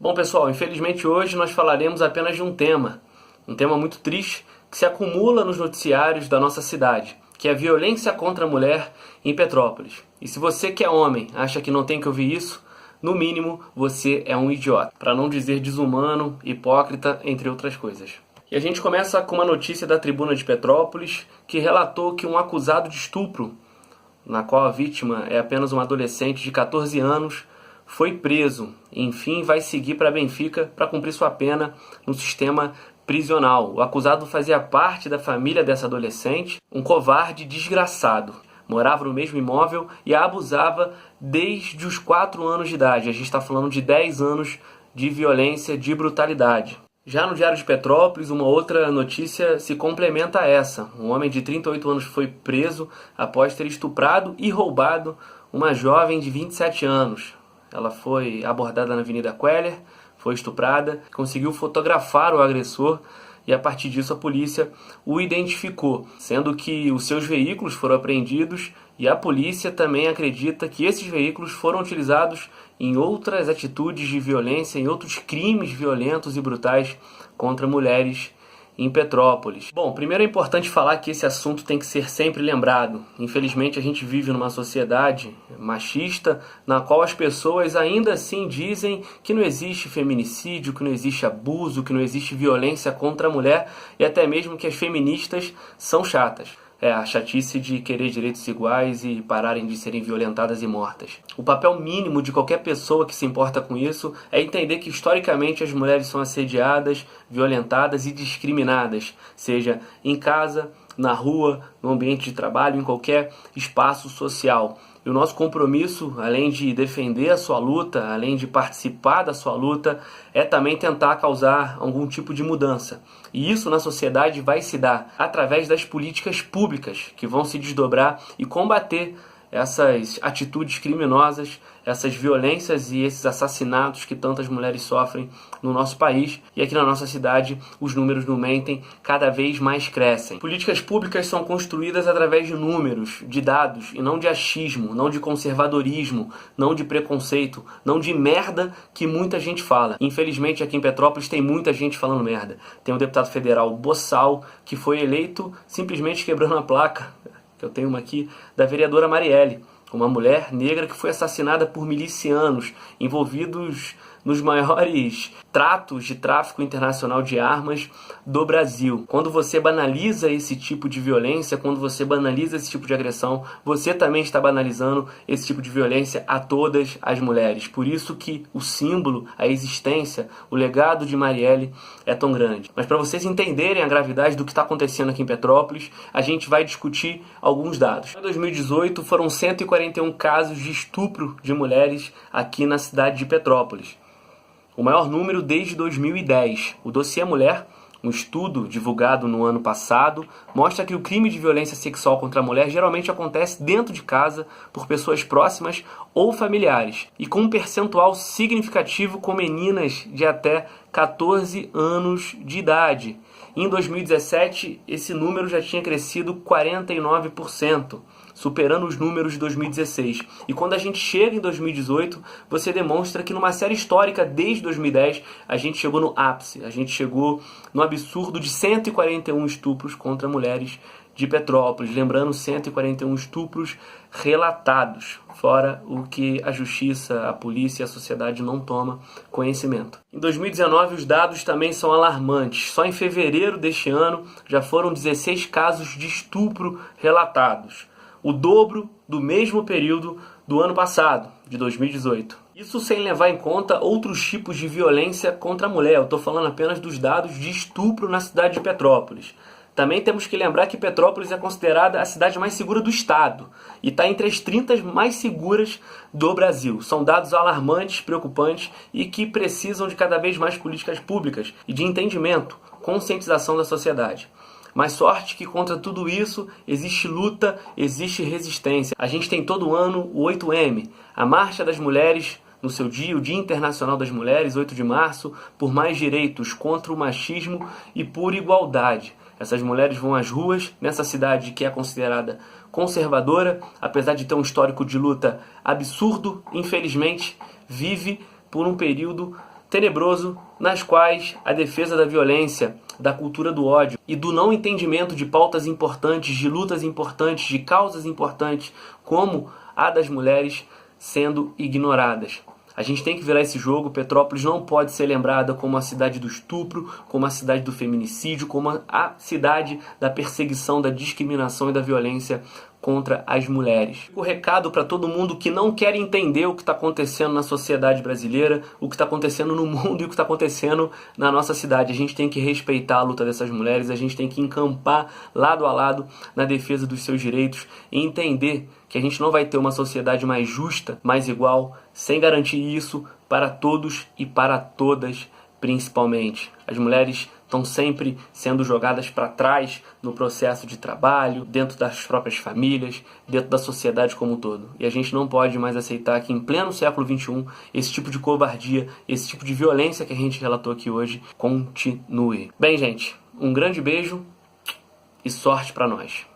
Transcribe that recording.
Bom, pessoal, infelizmente hoje nós falaremos apenas de um tema muito triste que se acumula nos noticiários da nossa cidade, que é a violência contra a mulher em Petrópolis. E se você que é homem acha que não tem que ouvir isso, no mínimo você é um idiota, para não dizer desumano, hipócrita, entre outras coisas. E a gente começa com uma notícia da Tribuna de Petrópolis que relatou que um acusado de estupro, na qual a vítima é apenas uma adolescente de 14 anos, foi preso e, enfim, vai seguir para Benfica para cumprir sua pena no sistema prisional. O acusado fazia parte da família dessa adolescente, um covarde desgraçado. Morava no mesmo imóvel e a abusava desde os 4 anos de idade. A gente está falando de 10 anos de violência, de brutalidade. Já no Diário de Petrópolis, uma outra notícia se complementa a essa. Um homem de 38 anos foi preso após ter estuprado e roubado uma jovem de 27 anos. Ela foi abordada na Avenida Queller, foi estuprada, conseguiu fotografar o agressor e a partir disso a polícia o identificou, sendo que os seus veículos foram apreendidos e a polícia também acredita que esses veículos foram utilizados em outras atitudes de violência, em outros crimes violentos e brutais contra mulheres em Petrópolis. Bom, primeiro é importante falar que esse assunto tem que ser sempre lembrado. Infelizmente a gente vive numa sociedade machista na qual as pessoas ainda assim dizem que não existe feminicídio, que não existe abuso, que não existe violência contra a mulher e até mesmo que as feministas são chatas. É a chatice de querer direitos iguais e pararem de serem violentadas e mortas. O papel mínimo de qualquer pessoa que se importa com isso é entender que historicamente as mulheres são assediadas, violentadas e discriminadas, seja em casa, na rua, no ambiente de trabalho, em qualquer espaço social. E o nosso compromisso, além de defender a sua luta, além de participar da sua luta, é também tentar causar algum tipo de mudança. E isso na sociedade vai se dar através das políticas públicas que vão se desdobrar e combater essas atitudes criminosas, essas violências e esses assassinatos que tantas mulheres sofrem no nosso país. E aqui na nossa cidade os números não mentem, cada vez mais crescem. Políticas públicas são construídas através de números, de dados, e não de achismo, não de conservadorismo, não de preconceito, não de merda que muita gente fala. Infelizmente aqui em Petrópolis tem muita gente falando merda. Tem o deputado federal Bossal, que foi eleito simplesmente quebrando a placa, eu tenho uma aqui, da vereadora Marielle, uma mulher negra que foi assassinada por milicianos envolvidos nos maiores tratos de tráfico internacional de armas do Brasil. Quando você banaliza esse tipo de violência, quando você banaliza esse tipo de agressão, você também está banalizando esse tipo de violência a todas as mulheres. Por isso que o símbolo, a existência, o legado de Marielle é tão grande. Mas para vocês entenderem a gravidade do que está acontecendo aqui em Petrópolis, a gente vai discutir alguns dados. Em 2018 foram 141 casos de estupro de mulheres aqui na cidade de Petrópolis. O maior número desde 2010. O Dossiê Mulher, um estudo divulgado no ano passado, mostra que o crime de violência sexual contra a mulher geralmente acontece dentro de casa por pessoas próximas ou familiares, e com um percentual significativo com meninas de até 14 anos de idade. Em 2017, esse número já tinha crescido 49%. Superando os números de 2016. E quando a gente chega em 2018, você demonstra que numa série histórica desde 2010, a gente chegou no ápice, a gente chegou no absurdo de 141 estupros contra mulheres de Petrópolis. Lembrando, 141 estupros relatados, fora o que a justiça, a polícia e a sociedade não toma conhecimento. Em 2019, os dados também são alarmantes. Só em fevereiro deste ano, já foram 16 casos de estupro relatados. O dobro do mesmo período do ano passado, de 2018. Isso sem levar em conta outros tipos de violência contra a mulher. Eu estou falando apenas dos dados de estupro na cidade de Petrópolis. Também temos que lembrar que Petrópolis é considerada a cidade mais segura do estado e está entre as 30 mais seguras do Brasil. São dados alarmantes, preocupantes e que precisam de cada vez mais políticas públicas e de entendimento, conscientização da sociedade. Mas sorte que contra tudo isso existe luta, existe resistência. A gente tem todo ano o 8M, a Marcha das Mulheres no seu dia, o Dia Internacional das Mulheres, 8 de março, por mais direitos, contra o machismo e por igualdade. Essas mulheres vão às ruas, nessa cidade que é considerada conservadora, apesar de ter um histórico de luta absurdo, infelizmente, vive por um período tenebroso nas quais a defesa da violência, da cultura do ódio e do não entendimento de pautas importantes, de lutas importantes, de causas importantes, como a das mulheres, sendo ignoradas. A gente tem que virar esse jogo. Petrópolis não pode ser lembrada como a cidade do estupro, como a cidade do feminicídio, como a cidade da perseguição, da discriminação e da violência contra as mulheres. O recado para todo mundo que não quer entender o que está acontecendo na sociedade brasileira, o que está acontecendo no mundo e o que está acontecendo na nossa cidade. A gente tem que respeitar a luta dessas mulheres, a gente tem que encampar lado a lado na defesa dos seus direitos e entender que a gente não vai ter uma sociedade mais justa, mais igual, sem garantir isso para todos e para todas, principalmente. As mulheres estão sempre sendo jogadas para trás no processo de trabalho, dentro das próprias famílias, dentro da sociedade como um todo. E a gente não pode mais aceitar que em pleno século XXI, esse tipo de covardia, esse tipo de violência que a gente relatou aqui hoje, continue. Bem, gente, um grande beijo e sorte para nós.